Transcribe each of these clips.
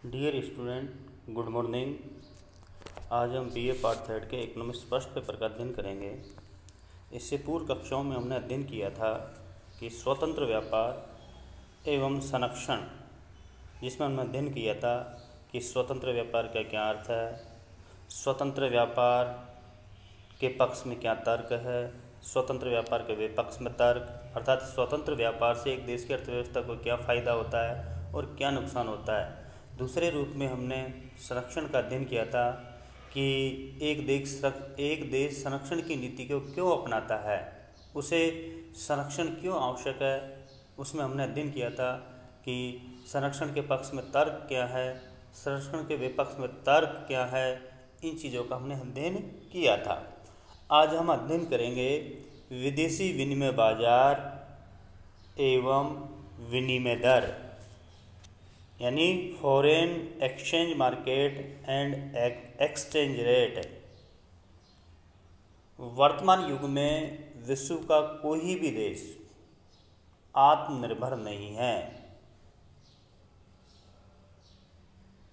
Dear student, good morning. आज हम BA part third के इकोनॉमिक्स फर्स्ट पेपर का अध्ययन करेंगे। इससे पूर्व कक्षाओं में हमने अध्ययन किया था कि स्वतंत्र व्यापार एवं संरक्षण, जिसमें हमने अध्ययन किया था कि स्वतंत्र व्यापार का क्या अर्थ है, स्वतंत्र व्यापार के पक्ष में क्या तर्क है, स्वतंत्र व्यापार के विपक्ष में तर्क, अर्थात स्वतंत्र व्यापार से एक देश की अर्थव्यवस्था को क्या फ़ायदा होता है और क्या नुकसान होता है। दूसरे रूप में हमने संरक्षण का अध्ययन किया था कि एक देश संरक्षण की नीति को क्यों अपनाता है, उसे संरक्षण क्यों आवश्यक है। उसमें हमने अध्ययन किया था कि संरक्षण के पक्ष में तर्क क्या है, संरक्षण के विपक्ष में तर्क क्या है। इन चीज़ों का हमने अध्ययन किया था। आज हम अध्ययन करेंगे विदेशी विनिमय बाजार एवं विनिमय दर, यानी foreign exchange market and exchange rate. वर्तमान युग में विश्व का कोई भी देश आत्मनिर्भर नहीं है।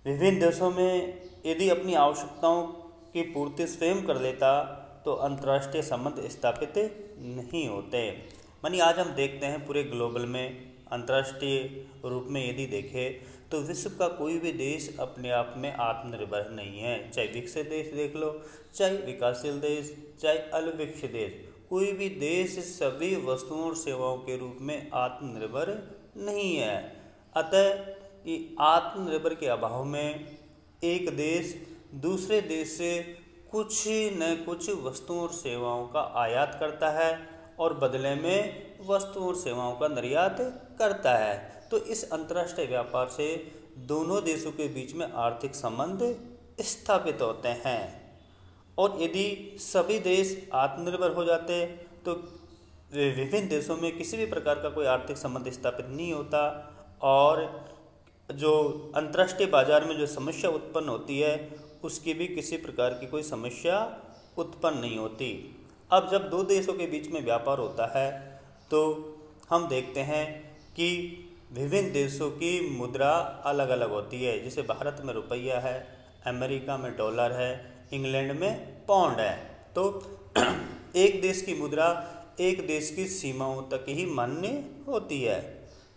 विभिन्न देशों में यदि अपनी आवश्यकताओं की पूर्ति स्वयं कर लेता तो अंतर्राष्ट्रीय संबंध स्थापित नहीं होते। मानी आज हम देखते हैं पूरे ग्लोबल में अंतर्राष्ट्रीय रूप में यदि देखें तो विश्व का कोई भी देश अपने आप में आत्मनिर्भर नहीं है। चाहे विकसित देश देख लो, चाहे विकासशील देश, चाहे अल्पविकसित देश, कोई भी देश सभी वस्तुओं और सेवाओं के रूप में आत्मनिर्भर नहीं है। अतः ये आत्मनिर्भर के अभाव में एक देश दूसरे देश से कुछ न कुछ वस्तुओं और सेवाओं का आयात करता है और बदले में वस्तुओं और सेवाओं का निर्यात करता है। तो इस अंतर्राष्ट्रीय व्यापार से दोनों देशों के बीच में आर्थिक संबंध स्थापित होते हैं। और यदि सभी देश आत्मनिर्भर हो जाते तो विभिन्न देशों में किसी भी प्रकार का कोई आर्थिक संबंध स्थापित नहीं होता और जो अंतर्राष्ट्रीय बाजार में जो समस्या उत्पन्न होती है उसकी भी किसी प्रकार की कोई समस्या उत्पन्न नहीं होती। अब जब दो देशों के बीच में व्यापार होता है तो हम देखते हैं कि विभिन्न देशों की मुद्रा अलग अलग होती है। जैसे भारत में रुपया है, अमेरिका में डॉलर है, इंग्लैंड में पाउंड है। तो एक देश की मुद्रा एक देश की सीमाओं तक ही मान्य होती है,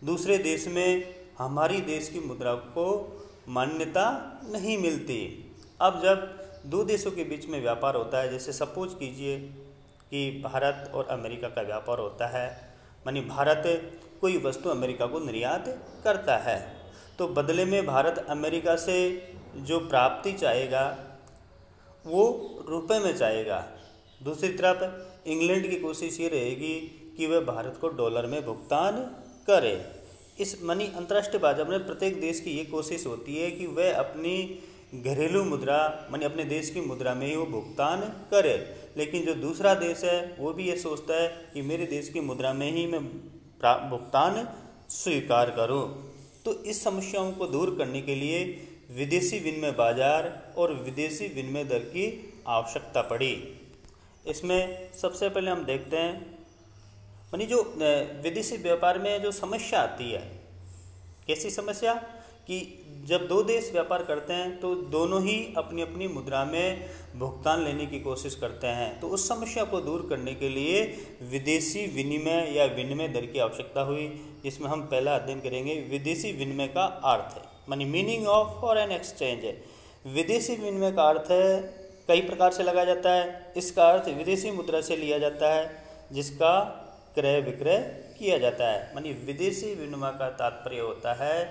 दूसरे देश में हमारी देश की मुद्रा को मान्यता नहीं मिलती। अब जब दो देशों के बीच में व्यापार होता है, जैसे सपोज कीजिए कि भारत और अमेरिका का व्यापार होता है, मानी भारत कोई वस्तु अमेरिका को निर्यात करता है तो बदले में भारत अमेरिका से जो प्राप्ति चाहेगा वो रुपए में चाहेगा। दूसरी तरफ इंग्लैंड की कोशिश ये रहेगी कि वह भारत को डॉलर में भुगतान करे। इस मनी अंतर्राष्ट्रीय बाजार में प्रत्येक देश की ये कोशिश होती है कि वह अपनी घरेलू मुद्रा मानी अपने देश की मुद्रा में ही वो भुगतान करे, लेकिन जो दूसरा देश है वो भी ये सोचता है कि मेरे देश की मुद्रा में ही मैं भुगतान स्वीकार करूं। तो इस समस्याओं को दूर करने के लिए विदेशी विनिमय बाजार और विदेशी विनिमय दर की आवश्यकता पड़ी। इसमें सबसे पहले हम देखते हैं मानी जो विदेशी व्यापार में जो समस्या आती है, कैसी समस्या कि जब दो देश व्यापार करते हैं तो दोनों ही अपनी अपनी मुद्रा में भुगतान लेने की कोशिश करते हैं। तो उस समस्या को दूर करने के लिए विदेशी विनिमय या विनिमय दर की आवश्यकता हुई, जिसमें हम पहला अध्ययन करेंगे विदेशी विनिमय का अर्थ है, मानी मीनिंग ऑफ फॉरेन एक्सचेंज है। विदेशी विनिमय का अर्थ है कई प्रकार से लगाया जाता है। इसका अर्थ विदेशी मुद्रा से लिया जाता है जिसका क्रय विक्रय किया जाता है। मानी विदेशी विनिमय का तात्पर्य होता है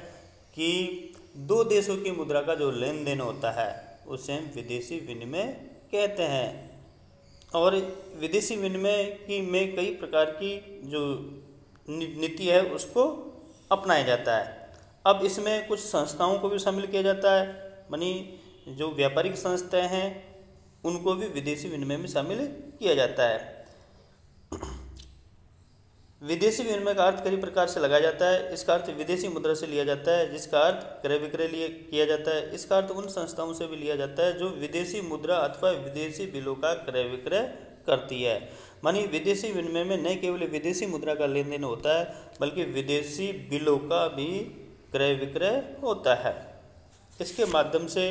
कि दो देशों की मुद्रा का जो लेन देन होता है उसे हम विदेशी विनिमय कहते हैं। और विदेशी विनिमय की में कई प्रकार की जो नीति है उसको अपनाया जाता है। अब इसमें कुछ संस्थाओं को भी शामिल किया जाता है, मानी जो व्यापारिक संस्थाएं हैं उनको भी विदेशी विनिमय में शामिल किया जाता है। विदेशी विनिमय का अर्थ कई प्रकार से लगाया जाता है। इसका अर्थ विदेशी मुद्रा से लिया जाता है जिसका अर्थ क्रय विक्रय किया जाता है। इसका अर्थ उन संस्थाओं से भी लिया जाता है जो विदेशी मुद्रा अथवा विदेशी बिलों का क्रय विक्रय करती है। मानी विदेशी विनिमय में न केवल विदेशी मुद्रा का लेन देन होता है बल्कि विदेशी बिलों का भी क्रय विक्रय होता है। इसके माध्यम से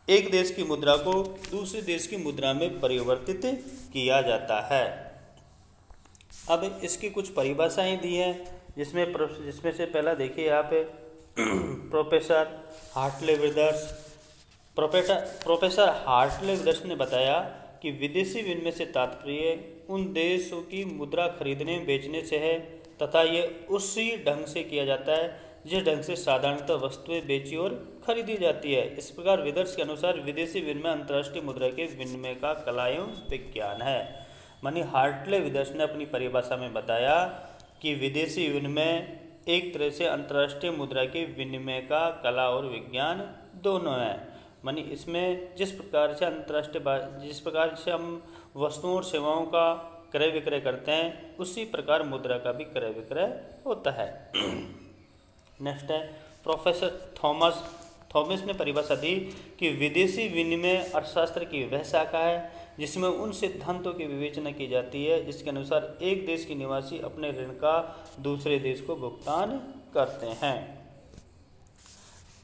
एक देश की मुद्रा को दूसरे देश की मुद्रा में परिवर्तित किया जाता है। अब इसकी कुछ परिभाषाएं दी हैं, जिसमें से पहला देखिए यहाँ पे प्रोफेसर हार्टले विदर्श ने बताया कि विदेशी विनिमय से तात्पर्य उन देशों की मुद्रा खरीदने बेचने से है तथा ये उसी ढंग से किया जाता है जिस ढंग से साधारणतः वस्तुएं बेची और खरीदी जाती है। इस प्रकार विदर्श के अनुसार विदेशी विनिमय अंतर्राष्ट्रीय मुद्रा के विनिमय का कला एवं विज्ञान है। मानी हार्टले विदर्श ने अपनी परिभाषा में बताया कि विदेशी विनिमय एक तरह से अंतर्राष्ट्रीय मुद्रा के विनिमय का कला और विज्ञान दोनों है। मानी इसमें जिस प्रकार से हम वस्तुओं और सेवाओं का क्रय विक्रय करते हैं उसी प्रकार मुद्रा का भी क्रय विक्रय होता है। नेक्स्ट है प्रोफेसर थॉमस ने परिभाषा दी कि विदेशी विनिमय अर्थशास्त्र की वह शाखा है जिसमें उन सिद्धांतों की विवेचना की जाती है जिसके अनुसार एक देश के निवासी अपने ऋण का दूसरे देश को भुगतान करते हैं।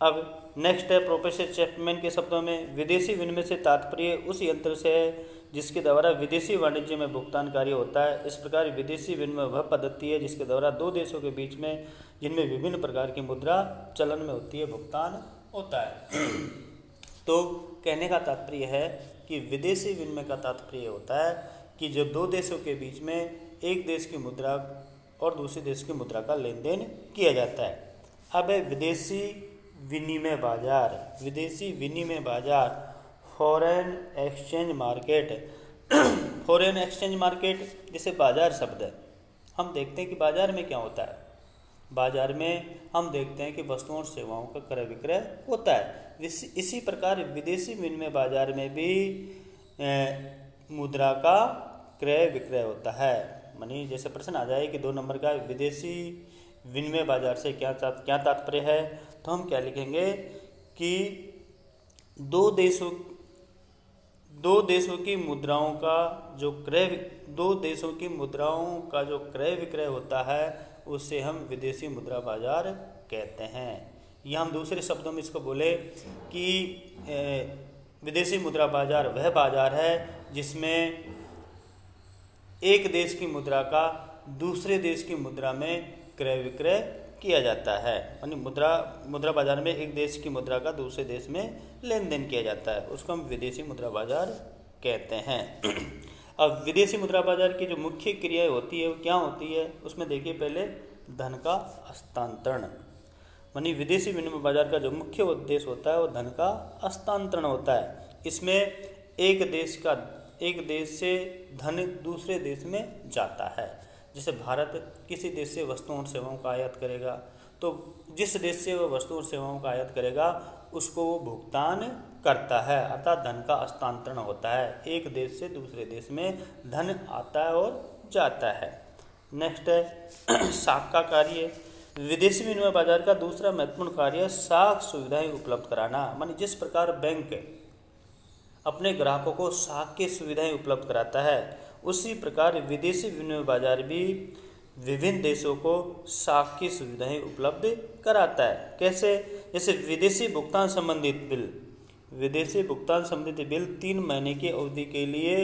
अब नेक्स्ट है प्रोफेसर चैपमैन के शब्दों में विदेशी विनिमय से तात्पर्य उस यंत्र से है जिसके द्वारा विदेशी वाणिज्य में भुगतान कार्य होता है। इस प्रकार विदेशी विनिमय वह पद्धति है जिसके द्वारा दो देशों के बीच में जिनमें विभिन्न प्रकार की मुद्रा चलन में होती है भुगतान होता है। तो कहने का तात्पर्य है कि विदेशी विनिमय का तात्पर्य होता है कि जब दो देशों के बीच में एक देश की मुद्रा और दूसरे देश की मुद्रा का लेन देन किया जाता है। अब है विदेशी विनिमय बाजार foreign exchange market. Foreign exchange market जैसे बाजार शब्द है, हम देखते हैं कि बाजार में क्या होता है। बाजार में हम देखते हैं कि वस्तुओं और सेवाओं का क्रय विक्रय होता है। इसी प्रकार विदेशी विनिमय बाजार में भी मुद्रा का क्रय विक्रय होता है। मानी जैसे प्रश्न आ जाए कि 2 नंबर का विदेशी विनिमय बाजार से क्या तात्पर्य है, तो हम क्या लिखेंगे कि दो देशों की मुद्राओं का जो क्रय विक्रय होता है उसे हम विदेशी मुद्रा बाजार कहते हैं। या हम दूसरे शब्दों में इसको बोले कि विदेशी मुद्रा बाजार वह बाजार है जिसमें एक देश की मुद्रा का दूसरे देश की मुद्रा में क्रय विक्रय किया जाता है। यानी मुद्रा बाजार में एक देश की मुद्रा का दूसरे देश में लेन देन किया जाता है, उसको हम विदेशी मुद्रा बाजार कहते हैं। अब विदेशी मुद्रा बाजार की जो मुख्य क्रियाएं होती है वो क्या होती है, उसमें देखिए पहले धन का हस्तांतरण। यानी विदेशी विनिमय बाजार का जो मुख्य उद्देश्य होता है वो धन का हस्तांतरण होता है। इसमें एक देश से धन दूसरे देश में जाता है। जैसे भारत किसी देश से वस्तुओं और सेवाओं का आयात करेगा तो जिस देश से वह वस्तुओं और सेवाओं का आयात करेगा उसको वो भुगतान करता है, अर्थात धन का हस्तांतरण होता है। एक देश से दूसरे देश में धन आता है और जाता है। नेक्स्ट है साख का कार्य। विदेशी विनिमय बाजार का दूसरा महत्वपूर्ण कार्य साख सुविधाएं उपलब्ध कराना। माने जिस प्रकार बैंक अपने ग्राहकों को साख की सुविधाएं उपलब्ध कराता है उसी प्रकार विदेशी विनिमय बाजार भी विभिन्न देशों को साख की सुविधाएं उपलब्ध कराता है। कैसे? जैसे विदेशी भुगतान संबंधित बिल 3 महीने की अवधि के लिए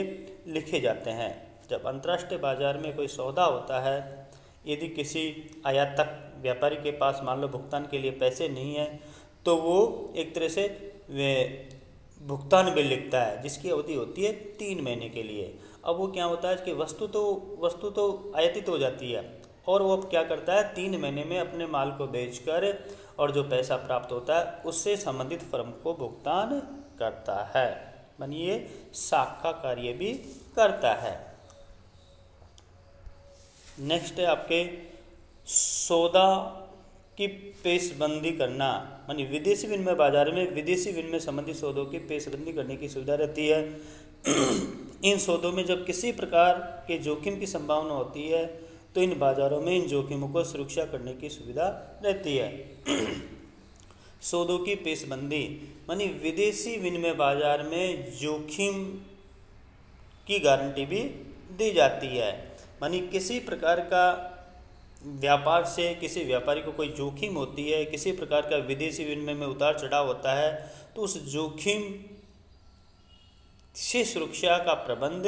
लिखे जाते हैं। जब अंतर्राष्ट्रीय बाजार में कोई सौदा होता है, यदि किसी आयातक व्यापारी के पास मान लो भुगतान के लिए पैसे नहीं है तो वो एक तरह से भुगतान बिल लिखता है जिसकी अवधि होती है 3 महीने के लिए। अब वो क्या होता है कि वस्तु तो आयातित हो जाती है और वो अब क्या करता है 3 महीने में अपने माल को बेचकर और जो पैसा प्राप्त होता है उससे संबंधित फर्म को भुगतान करता है। मानिए साख का कार्य भी करता है। नेक्स्ट है आपके सौदा की पेशबंदी करना। मानी विदेशी विनिमय बाजार में विदेशी विनिमय संबंधी सौदों की पेशबंदी करने की सुविधा रहती है। इन सौदों में जब किसी प्रकार के जोखिम की संभावना होती है तो इन बाजारों में इन जोखिमों को सुरक्षा करने की सुविधा रहती है। सौदों की पेशबंदी मानी विदेशी विनिमय बाजार में जोखिम की गारंटी भी दी जाती है। मानी किसी प्रकार का व्यापार से किसी व्यापारी को कोई जोखिम होती है, किसी प्रकार का विदेशी विनिमय में उतार चढ़ाव होता है, तो उस जोखिम से सुरक्षा का प्रबंध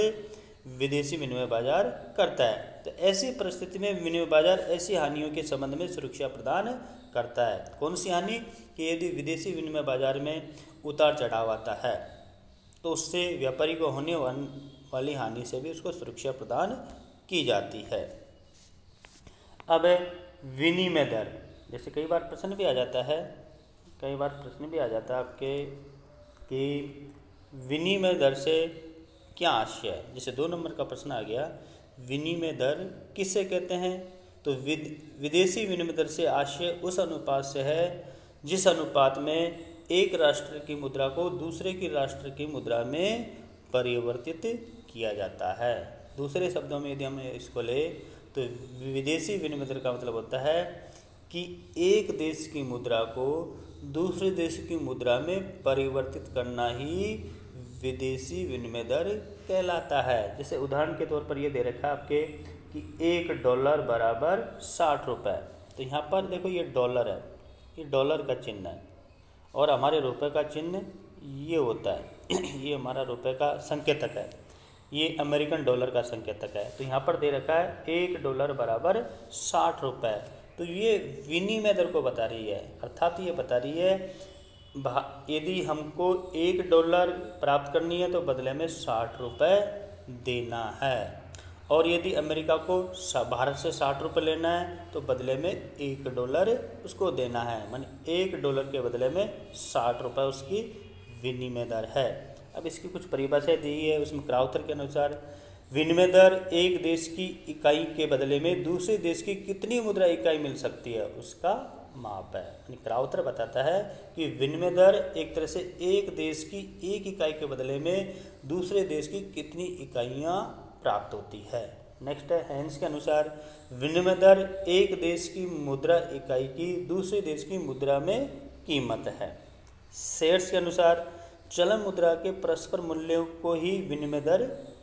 विदेशी विनिमय बाजार करता है। तो ऐसी परिस्थिति में विनिमय बाजार ऐसी हानियों के संबंध में सुरक्षा प्रदान करता है। कौन सी हानि? कि यदि विदेशी विनिमय बाजार में उतार चढ़ाव आता है तो उससे व्यापारी को होने वाली हानि से भी उसको सुरक्षा प्रदान की जाती है। अब विनिमय दर, जैसे कई बार प्रश्न भी आ जाता है आपके कि विनिमय दर से क्या आशय है। जैसे 2 नंबर का प्रश्न आ गया, विनिमय दर किसे कहते हैं? तो विदेशी विनिमय दर से आशय उस अनुपात से है जिस अनुपात में एक राष्ट्र की मुद्रा को दूसरे की राष्ट्र की मुद्रा में परिवर्तित किया जाता है। दूसरे शब्दों में यदि हम इसको ले तो विदेशी विनिमय दर का मतलब होता है कि एक देश की मुद्रा को दूसरे देश की मुद्रा में परिवर्तित करना ही विदेशी विनिमय दर कहलाता है। जैसे उदाहरण के तौर पर ये दे रखा है आपके कि $1 बराबर 60 रुपये। तो यहाँ पर देखो ये डॉलर है, ये डॉलर का चिन्ह है और हमारे रुपए का चिन्ह ये होता है ये हमारा रुपए का संकेतक है, ये अमेरिकन डॉलर का संकेतक है। तो यहाँ पर दे रखा है $1 बराबर 60 रुपये। तो ये विनिमय दर को बता रही है, अर्थात ये बता रही है यदि हमको $1 प्राप्त करनी है तो बदले में 60 रुपये देना है, और यदि अमेरिका को भारत से 60 रुपये लेना है तो बदले में $1 उसको देना है। माने $1 के बदले में 60 रुपये उसकी विनिमय दर है। अब इसकी कुछ परिभाषाएं दी है, उसमें क्राउथर के अनुसार विनिमय दर एक देश की इकाई के बदले में दूसरे देश की कितनी मुद्रा इकाई मिल सकती है उसका माप है। यानी क्राउथर बताता है कि विनिमय दर एक तरह से एक देश की एक इकाई के बदले में दूसरे देश की कितनी इकाइयाँ प्राप्त होती है। नेक्स्ट है हेन्स के अनुसार विनिमय दर एक देश की मुद्रा इकाई की दूसरे देश की मुद्रा में कीमत है। शेयर्स के अनुसार चलन मुद्रा के परस्पर मूल्यों को ही विनिमय दर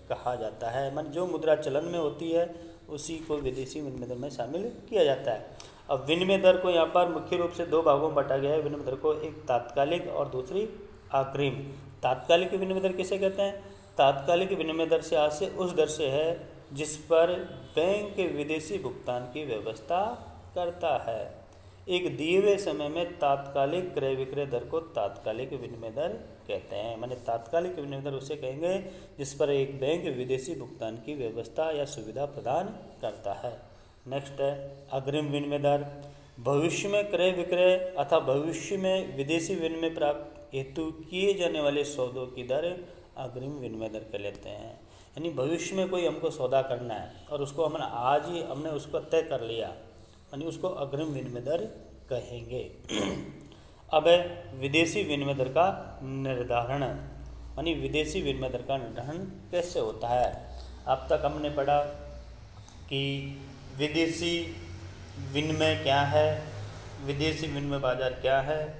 कहा जाता है। मान जो मुद्रा चलन में होती है उसी को विदेशी विनिमय दर में शामिल किया जाता है। अब विनिमय दर को यहाँ पर मुख्य रूप से 2 भागों में बांटा गया है। विनिमय दर को एक तात्कालिक और दूसरी अग्रिम। तात्कालिक विनिमय दर किसे कहते हैं? तात्कालिक विनिमय दर से आशय उस दर से है जिस पर बैंक विदेशी भुगतान की व्यवस्था करता है। एक दिए हुए समय में तात्कालिक क्रय विक्रय दर को तात्कालिक विनिमय दर कहते हैं। माने तात्कालिक विनिमय दर उसे कहेंगे जिस पर एक बैंक विदेशी भुगतान की व्यवस्था या सुविधा प्रदान करता है। नेक्स्ट है अग्रिम विनिमय दर। भविष्य में क्रय विक्रय अथवा भविष्य में विदेशी विनिमय प्राप्त हेतु किए जाने वाले सौदों की दर अग्रिम विनिमय दर कह लेते हैं। यानी भविष्य में कोई हमको सौदा करना है और उसको हमने उसको तय कर लिया, यानी उसको अग्रिम विनिमय दर कहेंगे। अब है विदेशी विनिमय दर का निर्धारण। यानी विदेशी विनिमय दर का निर्धारण कैसे होता है। अब तक हमने पढ़ा कि विदेशी विनिमय क्या है, विदेशी विनिमय बाजार क्या है,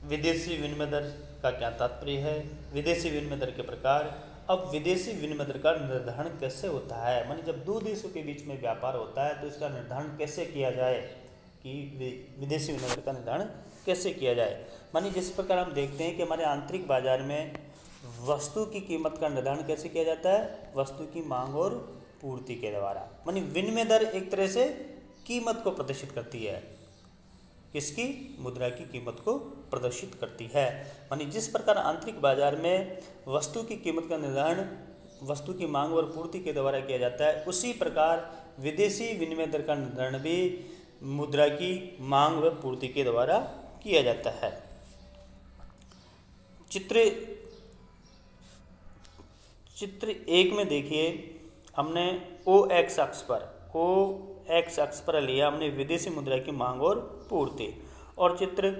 विदेशी विनिमय दर का क्या तात्पर्य है, विदेशी विनिमय दर के प्रकार। अब विदेशी विनिमय दर का निर्धारण कैसे होता है। माने जब 2 देशों के बीच में व्यापार होता है तो इसका निर्धारण कैसे किया जाए कि विदेशी विनिमय दर का निर्धारण कैसे किया जाए। माने जिस प्रकार हम देखते हैं कि हमारे आंतरिक बाजार में वस्तु की कीमत का निर्धारण कैसे किया जाता है, वस्तु की मांग और पूर्ति के द्वारा। माने विनिमय दर एक तरह से कीमत को प्रदर्शित करती है, किसकी? मुद्रा की कीमत को प्रदर्शित करती है। माने जिस प्रकार आंतरिक बाजार में वस्तु की कीमत का निर्धारण वस्तु की मांग और पूर्ति के द्वारा किया जाता है, उसी प्रकार विदेशी विनिमय दर का निर्धारण भी मुद्रा की मांग व पूर्ति के द्वारा किया जाता है। चित्र 1 में देखिए, हमने OX अक्ष पर लिया हमने विदेशी मुद्रा की मांग और पूर्ति, और चित्र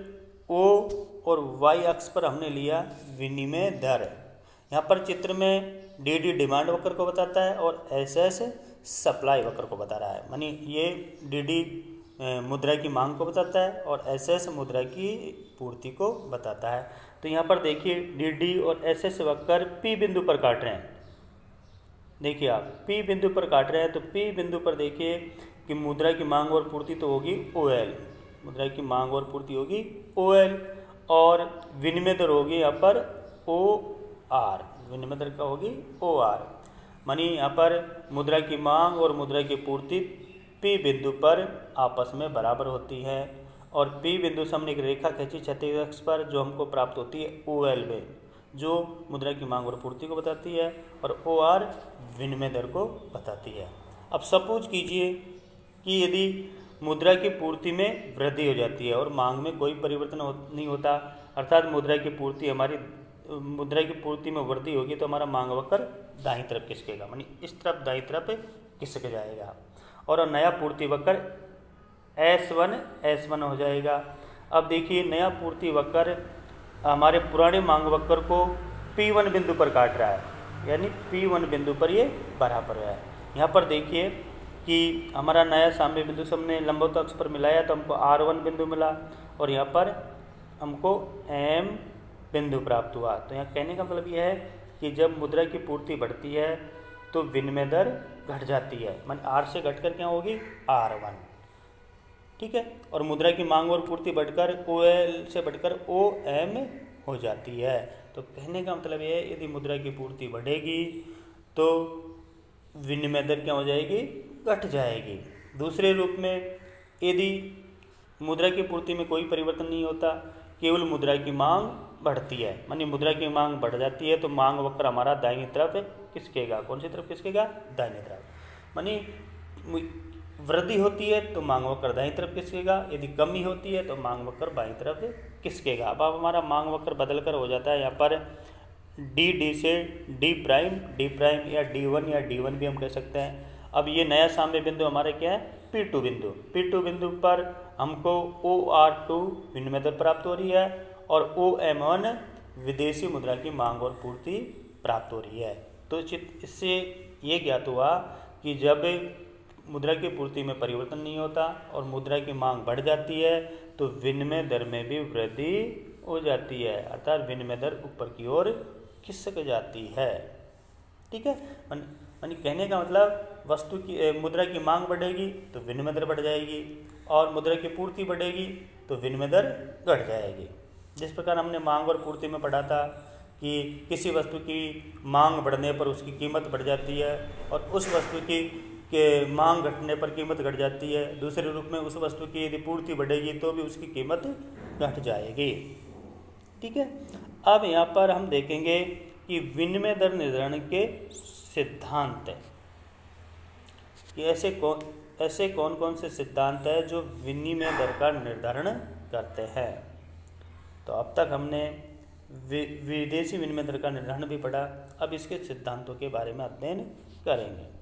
O और Y अक्ष पर हमने लिया विनिमय दर। यहाँ पर चित्र में DD डिमांड वक्र को बताता है और SS सप्लाई वक्र को बता रहा है। मानी ये DD मुद्रा की मांग को बताता है और SS मुद्रा की पूर्ति को बताता है। तो यहाँ पर देखिए DD और SS वक्र P बिंदु पर काट रहे हैं। देखिए आप P बिंदु पर काट रहे हैं तो P बिंदु पर देखिए कि मुद्रा की मांग और पूर्ति तो होगी OL, मुद्रा की मांग और पूर्ति होगी OL, और विनिमय दर होगी यहाँ पर OR, विनिमय दर का होगी OR। मानी यहाँ पर मुद्रा की मांग और मुद्रा की पूर्ति P बिंदु पर आपस में बराबर होती है, और P बिंदु से हमने एक रेखा खींची क्षैतिज अक्ष पर, जो हमको प्राप्त होती है OL में, जो मुद्रा की मांग और पूर्ति को बताती है, और OR विनिमय दर को बताती है। अब सपोज कीजिए कि यदि मुद्रा की पूर्ति में वृद्धि हो जाती है और मांग में कोई परिवर्तन नहीं होता, अर्थात मुद्रा की पूर्ति में वृद्धि होगी तो हमारा मांग वक्र दाईं तरफ खिसकेगा, मानी इस तरफ दाईं तरफ खिसक जाएगा, और नया पूर्ति वक्र S1 हो जाएगा। अब देखिए नया पूर्ति वक्र हमारे पुराने मांग वक्र को P1 बिंदु पर काट रहा है, यानी P1 बिंदु पर ये बराबर है। यहाँ पर देखिए कि हमारा नया साम्य बिंदु से हमने लंबवत अक्ष पर मिलाया तो हमको R1 बिंदु मिला, और यहाँ पर हमको M बिंदु प्राप्त हुआ। तो यहाँ कहने का मतलब यह है कि जब मुद्रा की पूर्ति बढ़ती है तो विनिमय दर घट जाती है, मान R से घटकर क्या होगी R1, ठीक है, और मुद्रा की मांग और पूर्ति बढ़कर OL से बढ़कर OM हो जाती है। तो कहने का मतलब यह है यदि मुद्रा की पूर्ति बढ़ेगी तो विनिमय दर क्या हो जाएगी, घट जाएगी। दूसरे रूप में यदि मुद्रा की पूर्ति में कोई परिवर्तन नहीं होता, केवल मुद्रा की मांग बढ़ती है, मानी मुद्रा की मांग बढ़ जाती है तो मांग वक्र हमारा दाहिनी तरफ खिसकेगा। कौन सी तरफ खिसकेगा, दाहिनी तरफ। मानी वृद्धि होती है तो मांग वक्र दाहिनी तरफ खिसकेगा, यदि कमी होती है तो मांग वक्र बाईं तरफ खिसकेगा। अब हमारा मांग वक्र बदलकर हो जाता है यहाँ पर D से D प्राइम या D1 या D1 भी हम कह सकते हैं। अब ये नया साम्य बिंदु हमारा क्या है, P2 बिंदु पर हमको OR2 विनिमय दर प्राप्त हो रही है, और OM1 विदेशी मुद्रा की मांग और पूर्ति प्राप्त हो रही है। तो इससे ये ज्ञात हुआ कि जब मुद्रा की पूर्ति में परिवर्तन नहीं होता और मुद्रा की मांग बढ़ जाती है तो विनिमय दर में भी वृद्धि हो जाती है, अर्थात विनिमय दर ऊपर की ओर खिसक जाती है, ठीक है। यानी कहने का मतलब वस्तु की मुद्रा की मांग बढ़ेगी तो विनिमय दर बढ़ जाएगी, और मुद्रा की पूर्ति बढ़ेगी तो विनिमय दर घट जाएगी। जिस प्रकार हमने मांग और पूर्ति में पढ़ा था कि किसी वस्तु की मांग बढ़ने पर उसकी कीमत बढ़ जाती है और उस वस्तु की मांग घटने पर कीमत घट जाती है। दूसरे रूप में उस वस्तु की यदि पूर्ति बढ़ेगी तो भी उसकी कीमत घट जाएगी, ठीक है। अब यहाँ पर हम देखेंगे कि विनिमय दर निर्धारण के सिद्धांत, कि ऐसे कौन कौन से सिद्धांत है जो विनिमय दर का निर्धारण करते हैं। तो अब तक हमने विदेशी विनिमय दर का निर्धारण भी पढ़ा, अब इसके सिद्धांतों के बारे में अध्ययन करेंगे।